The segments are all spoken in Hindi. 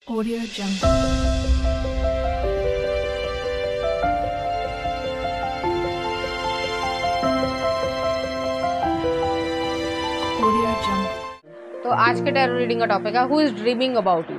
Audio Jungle. Audio Jungle. तो आज के टैरो रीडिंग का टॉपिक है who is dreaming about you.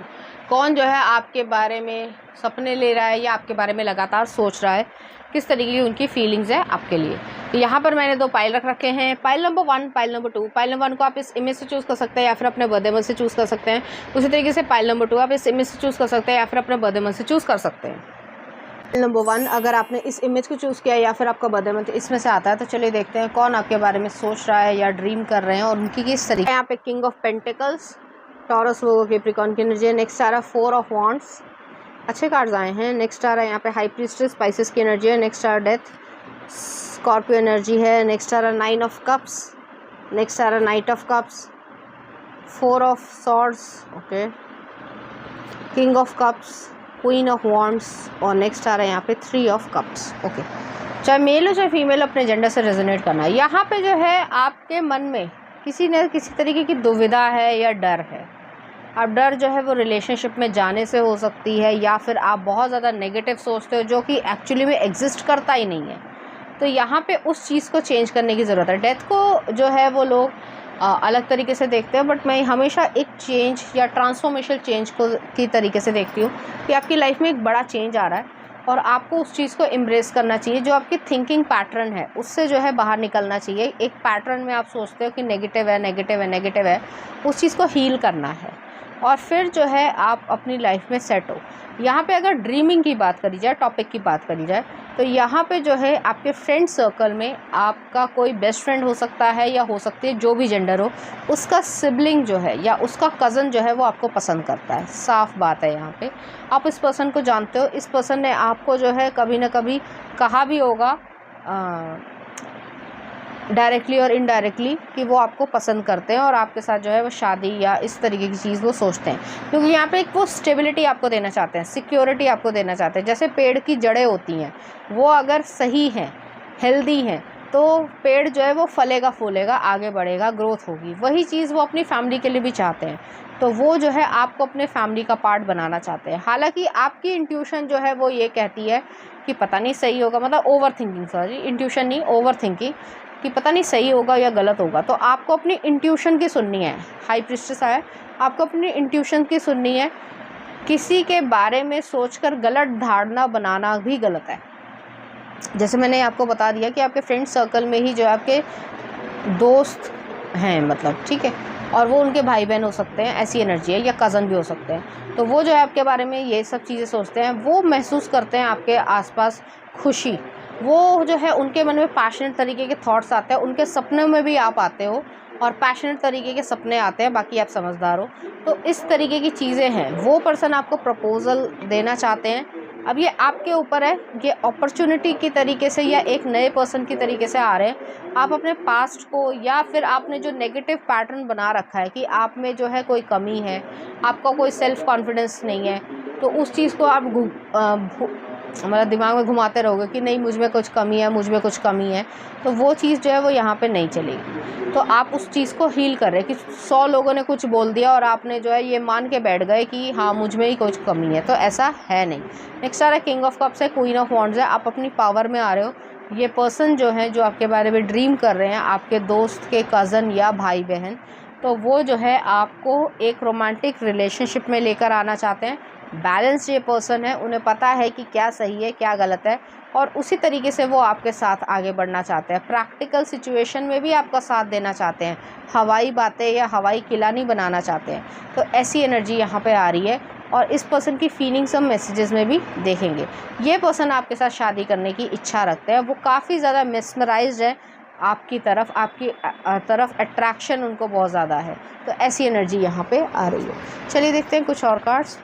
कौन जो है आपके बारे में सपने ले रहा है या आपके बारे में लगातार सोच रहा है, किस तरीके की उनकी फीलिंग्स है आपके लिए। तो यहाँ पर मैंने दो पाइल रख रखे हैं, pile number 1, pile number 2। Pile number 1 को आप इस इमेज से चूज़ कर सकते हैं या फिर अपने बर्थडे मंथ से चूज़ कर सकते हैं। उसी तरीके से पाइल नंबर 2 आप इस इमेज से चूज़ कर सकते हैं या फिर अपने बर्थडे मंथ से चूज़ कर सकते हैं। नंबर 1 अगर आपने इस इमेज को चूज़ किया या फिर आपका बर्थडे मंथ इसमें से आता है, तो चलिए देखते हैं कौन आपके बारे में सोच रहा है या ड्रीम कर रहे हैं और उनकी किस तरीके। यहाँ पे king of pentacles, taurus, Virgo, Capricorn की एनर्जी है। नेक्स्ट आ रहा है 4 ऑफ वॉन्ड्स, अच्छे कार्ड्स आए हैं। नेक्स्ट आ रहा है यहाँ पे हाई प्रीस्टेस, स्पाइसेस की एनर्जी है। नेक्स्ट आ रहा डेथ, स्कॉर्पियो एनर्जी है। नेक्स्ट आ रहा 9 ऑफ कप्स, नेक्स्ट आ रहा night of cups, 4 of swords, okay, king of cups, queen of wands और नेक्स्ट आ रहा है यहाँ पे 3 ऑफ कप्स, ओके। चाहे मेल हो चाहे फीमेल, अपने जेंडर से रेजोनेट करना है। यहाँ पे जो है आपके मन में किसी न किसी तरीके की दुविधा है या डर है। अब डर जो है वो रिलेशनशिप में जाने से हो सकती है या फिर आप बहुत ज़्यादा नेगेटिव सोचते हो जो कि एक्चुअली में एग्जिस्ट करता ही नहीं है। तो यहाँ पे उस चीज़ को चेंज करने की ज़रूरत है। डेथ को जो है वो लोग अलग तरीके से देखते हैं, बट मैं हमेशा एक चेंज या ट्रांसफॉर्मेशनल चेंज को की तरीके से देखती हूँ कि आपकी लाइफ में एक बड़ा चेंज आ रहा है और आपको उस चीज़ को एम्ब्रेस करना चाहिए। जो आपकी थिंकिंग पैटर्न है उससे जो है बाहर निकलना चाहिए। एक पैटर्न में आप सोचते हो कि नेगेटिव है, नेगेटिव है, नेगेटिव है, उस चीज़ को हील करना है और फिर जो है आप अपनी लाइफ में सेट हो। यहाँ पे अगर ड्रीमिंग की बात करी जाए, टॉपिक की बात करी जाए, तो यहाँ पे जो है आपके फ्रेंड सर्कल में आपका कोई बेस्ट फ्रेंड हो सकता है या हो सकती है जो भी जेंडर हो, उसका सिबलिंग जो है या उसका कज़न जो है वो आपको पसंद करता है। साफ़ बात है, यहाँ पे आप इस पर्सन को जानते हो, इस पर्सन ने आपको जो है कभी ना कभी कहा भी होगा डायरेक्टली और इनडायरेक्टली कि वो आपको पसंद करते हैं और आपके साथ जो है वो शादी या इस तरीके की चीज़ वो सोचते हैं, क्योंकि यहाँ पे एक वो स्टेबिलिटी आपको देना चाहते हैं, सिक्योरिटी आपको देना चाहते हैं। जैसे पेड़ की जड़ें होती हैं, वो अगर सही हैं, हेल्दी हैं, तो पेड़ जो है वो फलेगा, फूलेगा, आगे बढ़ेगा, ग्रोथ होगी। वही चीज़ वो अपनी फैमिली के लिए भी चाहते हैं। तो वो जो है आपको अपने फैमिली का पार्ट बनाना चाहते हैं। हालांकि आपकी इंट्यूशन जो है वो ये कहती है कि पता नहीं सही होगा, मतलब ओवर थिंकिंग, सॉरी इंट्यूशन नहीं, ओवर थिंकिंग, कि पता नहीं सही होगा या गलत होगा। तो आपको अपनी इंट्यूशन की सुननी है। हाई प्रीस्टेस आया, आपको अपनी इंट्यूशन की सुननी है। किसी के बारे में सोचकर गलत धारणा बनाना भी गलत है। जैसे मैंने आपको बता दिया कि आपके फ्रेंड सर्कल में ही जो आपके दोस्त हैं, मतलब ठीक है, और वो उनके भाई बहन हो सकते हैं, ऐसी एनर्जी है, या कज़न भी हो सकते हैं। तो वो जो है आपके बारे में ये सब चीज़ें सोचते हैं, वो महसूस करते हैं आपके आसपास खुशी। वो जो है उनके मन में पैशनेट तरीके के थॉट्स आते हैं, उनके सपनों में भी आप आते हो और पैशनेट तरीके के सपने आते हैं, बाकी आप समझदार हो। तो इस तरीके की चीज़ें हैं। वो पर्सन आपको प्रपोज़ल देना चाहते हैं। अब ये आपके ऊपर है, ये अपॉर्चुनिटी की तरीके से या एक नए पर्सन की तरीके से आ रहे हैं। आप अपने पास्ट को या फिर आपने जो नेगेटिव पैटर्न बना रखा है कि आप में जो है कोई कमी है, आपका कोई सेल्फ कॉन्फिडेंस नहीं है, तो उस चीज़ को आप मतलब दिमाग में घुमाते रहोगे कि नहीं मुझ में कुछ कमी है, मुझ में कुछ कमी है। तो वो चीज़ जो है वो यहाँ पे नहीं चलेगी। तो आप उस चीज़ को हील कर रहे हैं कि 100 लोगों ने कुछ बोल दिया और आपने जो है ये मान के बैठ गए कि हाँ मुझ में ही कुछ कमी है, तो ऐसा है नहीं। नेक्स्ट आ रहा है किंग ऑफ कप्स है, क्वीन ऑफ वॉन्ड्स है। आप अपनी पावर में आ रहे हो। ये पर्सन जो है, जो आपके बारे में ड्रीम कर रहे हैं, आपके दोस्त के कज़न या भाई बहन, तो वो जो है आपको एक रोमांटिक रिलेशनशिप में लेकर आना चाहते हैं। बैलेंस ये पर्सन है, उन्हें पता है कि क्या सही है क्या गलत है और उसी तरीके से वो आपके साथ आगे बढ़ना चाहते हैं। प्रैक्टिकल सिचुएशन में भी आपका साथ देना चाहते हैं, हवाई बातें या हवाई किला नहीं बनाना चाहते हैं। तो ऐसी एनर्जी यहाँ पे आ रही है और इस पर्सन की फीलिंग्स हम मैसेजेस में भी देखेंगे। ये पर्सन आपके साथ शादी करने की इच्छा रखते हैं, वो काफ़ी ज़्यादा मेस्मराइज्ड है आपकी तरफ अट्रैक्शन उनको बहुत ज़्यादा है। तो ऐसी एनर्जी यहाँ पे आ रही है। चलिए देखते हैं कुछ और cards.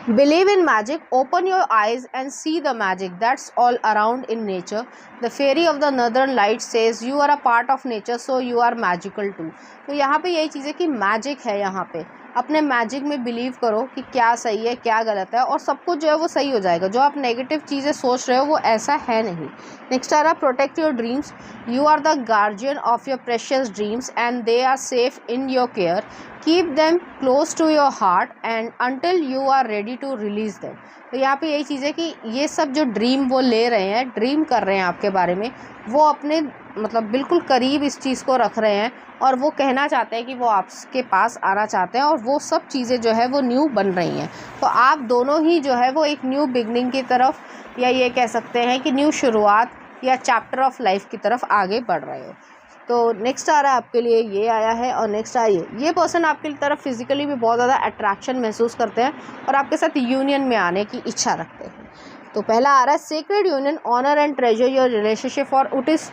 Believe in magic, open your eyes and see the magic that's all around in nature. The fairy of the northern light says you are a part of nature, so you are magical too. तो यहाँ पे यही चीज़ है कि मैजिक है। यहाँ पे अपने मैजिक में बिलीव करो कि क्या सही है क्या गलत है और सब कुछ जो है वो सही हो जाएगा। जो आप नेगेटिव चीज़ें सोच रहे हो वो ऐसा है नहीं। नेक्स्ट आ रहा, protect your dreams, you are the guardian of your precious dreams and they are safe in your care. Keep them close to your heart and until you are ready to release them. तो यहाँ पे यही चीज़ है कि ये सब जो ड्रीम वो ले रहे हैं, ड्रीम कर रहे हैं आपके बारे में, वो अपने मतलब बिल्कुल करीब इस चीज़ को रख रहे हैं और वो कहना चाहते हैं कि वो आपके पास आना चाहते हैं और वो सब चीज़ें जो है वो न्यू बन रही हैं। तो आप दोनों ही जो है वो एक न्यू बिगनिंग की तरफ, या ये कह सकते हैं कि न्यू शुरुआत या चैप्टर ऑफ लाइफ की तरफ आगे बढ़ रहे हो। तो नेक्स्ट आ रहा है आपके लिए, ये आया है। और नेक्स्ट आइए, ये पर्सन आपकी तरफ फिजिकली भी बहुत ज़्यादा अट्रैक्शन महसूस करते हैं और आपके साथ यूनियन में आने की इच्छा रखते हैं। तो पहला आ रहा है sacred union, honour and treasure your relationship और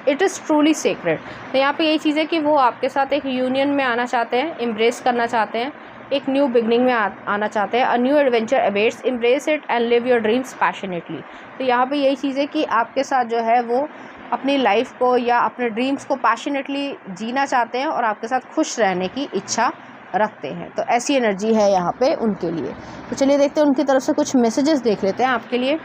इट इज़ ट्रूली सेक्रेड। तो यहाँ पे यही चीज़ है कि वो आपके साथ एक यूनियन में आना चाहते हैं, एम्ब्रेस करना चाहते हैं, एक न्यू बिगनिंग में आना चाहते हैं। A new adventure awaits, embrace it and live your dreams passionately. तो यहाँ पे यही चीज़ है कि आपके साथ जो है वो अपनी लाइफ को या अपने ड्रीम्स को पैशनेटली जीना चाहते हैं और आपके साथ खुश रहने की इच्छा रखते हैं। तो ऐसी एनर्जी है यहाँ पे उनके लिए। तो चलिए देखते हैं उनकी तरफ से कुछ मैसेजेस देख लेते हैं आपके लिए।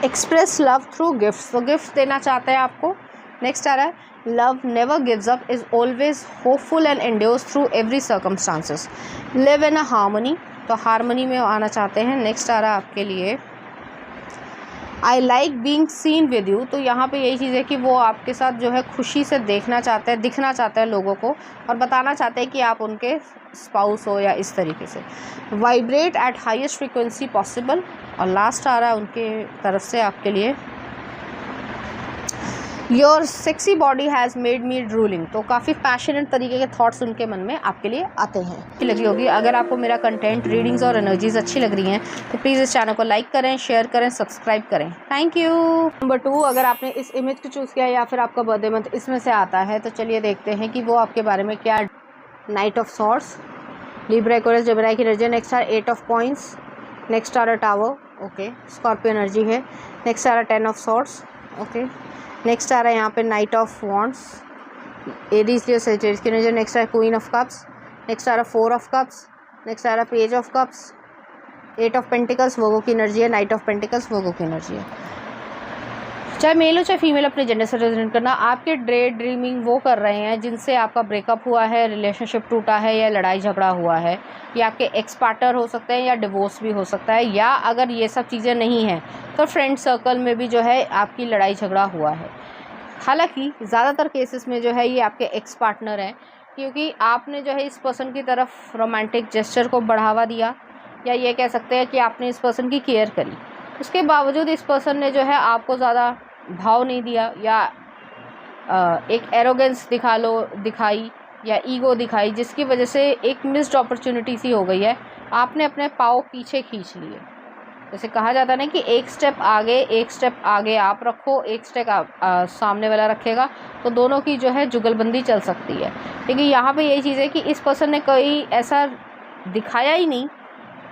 एक्सप्रेस लव थ्रू गिफ्ट्स, तो गिफ्ट देना चाहते हैं आपको। नेक्स्ट आ रहा है love never gives up, is always hopeful and endures through every circumstances, live in a harmony. तो हार्मनी में आना चाहते हैं। नेक्स्ट आ रहा है आपके लिए I like being seen with you. तो यहाँ पे यही चीज़ है कि वो आपके साथ जो है खुशी से देखना चाहते हैं, दिखना चाहते हैं लोगों को और बताना चाहते हैं कि आप उनके स्पाउस हो या इस तरीके से। Vibrate eight highest frequency possible. और लास्ट आ रहा है उनके तरफ से आपके लिए your sexy body has made me drooling. तो काफ़ी पैशनेट तरीके के थॉट्स उनके मन में आपके लिए आते हैं। अच्छी लगी होगी। अगर आपको मेरा कंटेंट, रीडिंग्स और एनर्जीज अच्छी लग रही हैं तो प्लीज़ इस चैनल को लाइक करें, शेयर करें, सब्सक्राइब करें। Thank you. नंबर 2, अगर आपने इस इमेज को चूज़ किया या फिर आपका बर्थडे मंथ इसमें से आता है तो चलिए देखते हैं कि वो आपके बारे में क्या। Knight of swords, Libra, Aquarius, Gemini की एनर्जी। नेक्स्ट आ रहा 8 ऑफ कॉइंस। नेक्स्ट आ रहा टावर, ओके, स्कॉर्पियो एनर्जी है। नेक्स्ट आ रहा 10 ऑफ सॉर्ड्स, ओके। नेक्स्ट आ रहा है यहाँ पे knight of wands, Aries Leo Sagittarius की एनर्जी। नेक्स्ट आ रहा क्वीन ऑफ कप्स। नेक्स्ट आ रहा 4 ऑफ कप्स। नेक्स्ट आ रहा page of cups, 8 of pentacles, Virgo की एनर्जी है। नाइट ऑफ पेंटिकल्स, वोगो की एनर्जी है। चाहे मेल हो चाहे फीमेल, अपने जेंडर से रेजोनेट करना। आपके ड्रीमिंग वो कर रहे हैं जिनसे आपका ब्रेकअप हुआ है, रिलेशनशिप टूटा है या लड़ाई झगड़ा हुआ है, या आपके एक्स पार्टनर हो सकते हैं या डिवोर्स भी हो सकता है, या अगर ये सब चीज़ें नहीं हैं तो फ्रेंड सर्कल में भी जो है आपकी लड़ाई झगड़ा हुआ है। हालांकि ज़्यादातर केसेस में जो है ये आपके एक्स पार्टनर हैं, क्योंकि आपने जो है इस पर्सन की तरफ रोमांटिक जेस्चर को बढ़ावा दिया, या ये कह सकते हैं कि आपने इस पर्सन की केयर करी। उसके बावजूद इस पर्सन ने जो है आपको ज़्यादा भाव नहीं दिया, या एक एरोगेंस दिखाई या ईगो दिखाई, जिसकी वजह से एक मिस्ड अपॉर्चुनिटी सी हो गई है। आपने अपने पाँव पीछे खींच लिए। जैसे कहा जाता है ना कि एक स्टेप आगे आप रखो, एक स्टेप सामने वाला रखेगा, तो दोनों की जो है जुगलबंदी चल सकती है। लेकिन यहाँ पे यही चीज़ है कि इस पर्सन ने कोई ऐसा दिखाया ही नहीं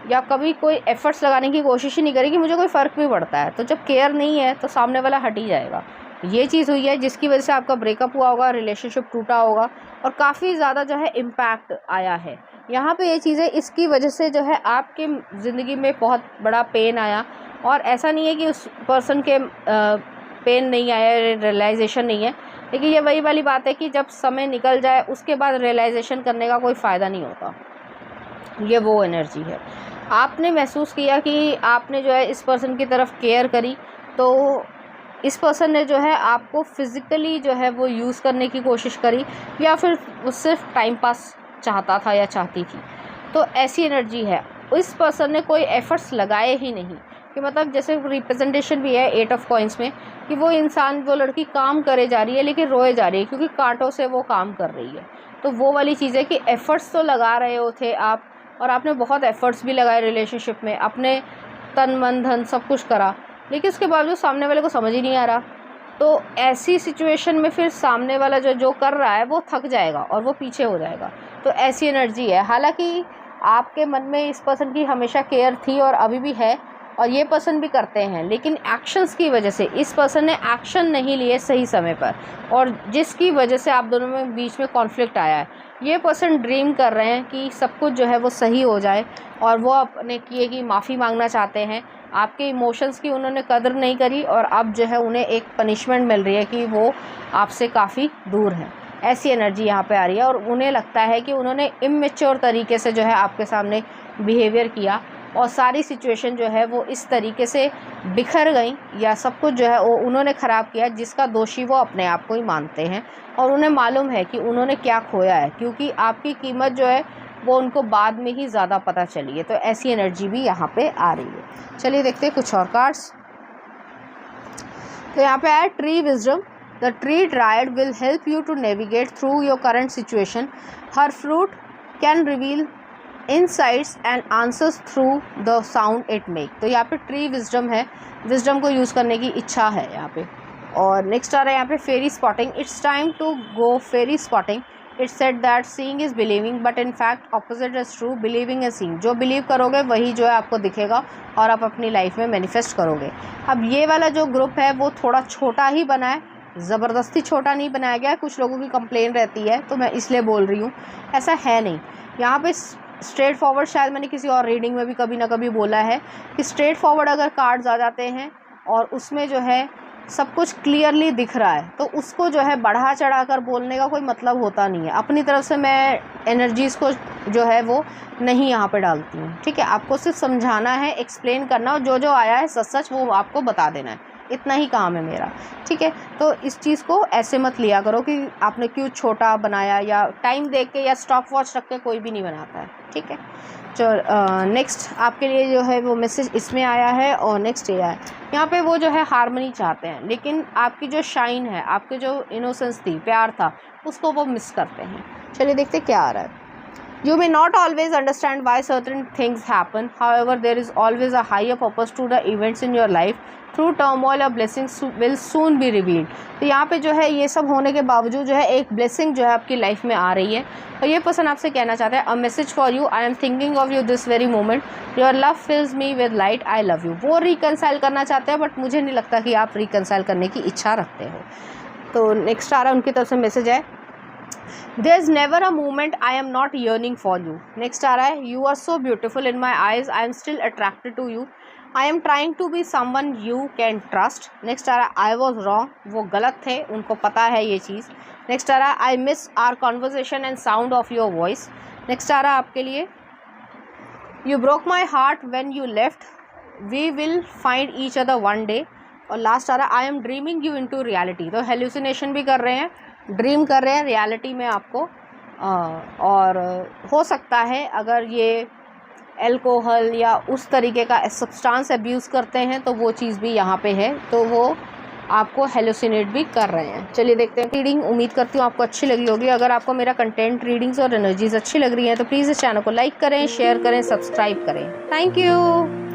या कभी कोई एफर्ट्स लगाने की कोशिश ही नहीं करी कि मुझे कोई फ़र्क भी पड़ता है। तो जब केयर नहीं है तो सामने वाला हट ही जाएगा। ये चीज़ हुई है जिसकी वजह से आपका ब्रेकअप हुआ होगा, रिलेशनशिप टूटा होगा और काफ़ी ज़्यादा जो है इम्पैक्ट आया है। यहाँ पे ये चीज़ें इसकी वजह से जो है आपके ज़िंदगी में बहुत बड़ा पेन आया। और ऐसा नहीं है कि उस पर्सन के पेन नहीं आया, रियलाइजेशन नहीं है, लेकिन ये वही वाली बात है कि जब समय निकल जाए उसके बाद रियलाइजेशन करने का कोई फ़ायदा नहीं होता। ये वो एनर्जी है। आपने महसूस किया कि आपने जो है इस पर्सन की तरफ केयर करी, तो इस पर्सन ने जो है आपको फिज़िकली जो है वो यूज़ करने की कोशिश करी, या फिर वो सिर्फ टाइम पास चाहता था या चाहती थी। तो ऐसी एनर्जी है। इस पर्सन ने कोई एफ़र्ट्स लगाए ही नहीं, कि मतलब जैसे रिप्रेजेंटेशन भी है 8 ऑफ कॉइंस में कि वो इंसान, वो लड़की काम करे जा रही है लेकिन रोए जा रही है, क्योंकि कांटों से वो काम कर रही है। तो वो वाली चीज़ है कि एफ़र्ट्स तो लगा रहे हो थे आप, और आपने बहुत एफ़र्ट्स भी लगाए रिलेशनशिप में, अपने तन मन धन सब कुछ करा, लेकिन उसके बावजूद सामने वाले को समझ ही नहीं आ रहा। तो ऐसी सिचुएशन में फिर सामने वाला जो कर रहा है वो थक जाएगा और वो पीछे हो जाएगा। तो ऐसी एनर्जी है। हालांकि आपके मन में इस पर्सन की हमेशा केयर थी और अभी भी है, और ये पर्सन भी करते हैं, लेकिन एक्शंस की वजह से इस पर्सन ने एक्शन नहीं लिए सही समय पर, और जिसकी वजह से आप दोनों में बीच में कॉन्फ्लिक्ट आया है। ये पर्सन ड्रीम कर रहे हैं कि सब कुछ जो है वो सही हो जाए, और वो अपने किए की माफ़ी मांगना चाहते हैं। आपके इमोशंस की उन्होंने कदर नहीं करी और अब जो है उन्हें एक पनिशमेंट मिल रही है कि वो आपसे काफ़ी दूर है। ऐसी एनर्जी यहाँ पे आ रही है। और उन्हें लगता है कि उन्होंने इमेच्योर तरीके से जो है आपके सामने बिहेवियर किया और सारी सिचुएशन जो है वो इस तरीके से बिखर गई या सब कुछ जो है वो उन्होंने ख़राब किया, जिसका दोषी वो अपने आप को ही मानते हैं। और उन्हें मालूम है कि उन्होंने क्या खोया है, क्योंकि आपकी कीमत जो है वो उनको बाद में ही ज़्यादा पता चली है। तो ऐसी एनर्जी भी यहाँ पे आ रही है। चलिए देखते हैं कुछ और कार्ड्स। तो यहाँ पे आया tree wisdom. The tree dryad will help you to navigate through your current situation. हर fruit can reveal insights and answers through the sound it make. तो यहाँ पे ट्री विजडम है, विजडम को यूज़ करने की इच्छा है यहाँ पे। और नेक्स्ट आ रहा है यहाँ पे fairy spotting. It's time to go fairy spotting. It's said that seeing is believing but in fact opposite is true. Believing is seeing. जो बिलीव करोगे वही जो है आपको दिखेगा और आप अपनी लाइफ में मैनिफेस्ट करोगे। अब ये वाला जो ग्रुप है वो थोड़ा छोटा ही बना है, ज़बरदस्ती छोटा नहीं बनाया गया है। कुछ लोगों की कंप्लेन रहती है तो मैं इसलिए बोल रही हूँ, ऐसा है नहीं। यहाँ पे स्ट्रेट फॉरवर्ड, शायद मैंने किसी और रीडिंग में भी कभी ना कभी बोला है कि स्ट्रेट फॉरवर्ड अगर कार्ड्स आ जाते हैं और उसमें जो है सब कुछ क्लियरली दिख रहा है तो उसको जो है बढ़ा चढ़ा कर बोलने का कोई मतलब होता नहीं है। अपनी तरफ से मैं एनर्जीज़ को जो है वो नहीं यहाँ पे डालती हूँ, ठीक है। आपको सिर्फ समझाना है, एक्सप्लेन करना, और जो जो आया है सच सच वो आपको बता देना है, इतना ही काम है मेरा, ठीक है। तो इस चीज़ को ऐसे मत लिया करो कि आपने क्यों छोटा बनाया, या टाइम देख के या स्टॉप वॉच रख के कोई भी नहीं बनाता है, ठीक है। चलो नेक्स्ट आपके लिए जो है वो मैसेज इसमें आया है। और नेक्स्ट ये है, यहाँ पे वो जो है हार्मनी चाहते हैं, लेकिन आपकी जो शाइन है, आपके जो इनोसेंस थी, प्यार था, उसको वो मिस करते हैं। चलिए देखते क्या आ रहा है। You may not always understand why certain things happen. However, there is always a higher purpose to the events in your life. Through turmoil, a blessing will soon be revealed. तो यहाँ पे जो है ये सब होने के बावजूद जो है एक ब्लेसिंग जो है आपकी लाइफ में आ रही है। और ये पर्सन आपसे कहना चाहता है, a message for you, I am thinking of you this very moment, your love fills me with light, I love you. वो रिकनसाइल करना चाहते हैं, बट मुझे नहीं लगता कि आप रिकनसाइल करने की इच्छा रखते हो। तो नेक्स्ट आ रहा है उनकी तरफ से मैसेज है, There's never a moment I am not yearning for you. Next आ रहा है, You are so beautiful in my eyes. I am still attracted to you. I am trying to be someone you can trust. Next आ रहा है, I was wrong. वो गलत थे, उनको पता है ये चीज़. Next आ रहा है, I miss our conversation and sound of your voice. Next आ रहा है आपके लिए, You broke my heart when you left. We will find each other one day. और लास्ट आ रहा है, I am dreaming you into reality. तो हेल्यूसिनेशन भी कर रहे हैं, ड्रीम कर रहे हैं रियलिटी में आपको। और हो सकता है अगर ये अल्कोहल या उस तरीके का सब्सटेंस अब्यूज़ करते हैं तो वो चीज़ भी यहाँ पे है, तो वो आपको हेलुसिनेट भी कर रहे हैं। चलिए देखते हैं रीडिंग। उम्मीद करती हूँ आपको अच्छी लगी होगी। अगर आपको मेरा कंटेंट, रीडिंग्स और एनर्जीज अच्छी लग रही हैं तो प्लीज़ इस चैनल को लाइक करें, शेयर करें, सब्सक्राइब करें। Thank you.